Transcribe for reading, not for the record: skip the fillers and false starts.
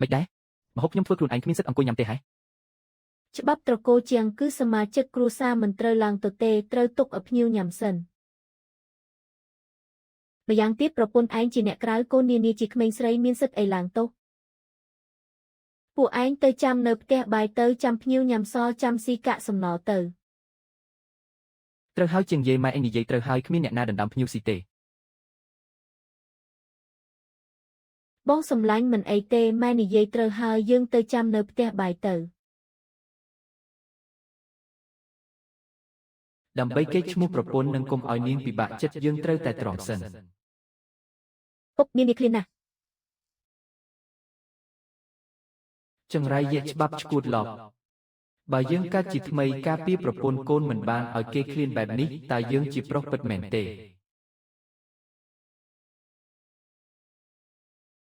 មិនដែរម្ហូបខ្ញុំធ្វើខ្លួនឯងគ្មានសិទ្ធិអង្គុយញ៉ាំទេហ៎ច្បាប់ត្រកូលជាងគឺសមាជិកគ្រួសារមិនត្រូវឡើងទៅទេត្រូវទុកឲ្យភ្ញៀវញ៉ាំសិនម្យ៉ាងទៀតប្រពន្ធឯងជាអ្នកក្រៅកូននានាជាក្មេងស្រីមានសិទ្ធិអីឡើងទោសពួកឯងទៅចាំនៅផ្ទះបាយទៅចាំភ្ញៀវញ៉ាំសចាំស៊ីកាក់សំណល់ទៅត្រូវហើយជាងយាយម៉ែឯងនិយាយត្រូវហើយគ្មានអ្នកណាដណ្ដើមភ្ញៀវស៊ីទេបងសំឡាញ់មិនអីទេម៉ែនិយាយត្រូវហើយយើងទៅចាំនៅផ្ទះបាយទៅដើម្បីកេរឈ្មោះប្រពន្ធនិងកុំឲ្យនាងពិបាកចិត្តយើងត្រូវតែត្រង់សិនពុកមាននេះឃ្លានណាស់ចង្រៃយកច្បាប់ឈួតឡប់បើយើងកើតជាថ្មីការពារប្រពន្ធកូនមិនបានឲ្យគេឃ្លានបែបនេះតើយើងជាប្រុសពិតមែនទេ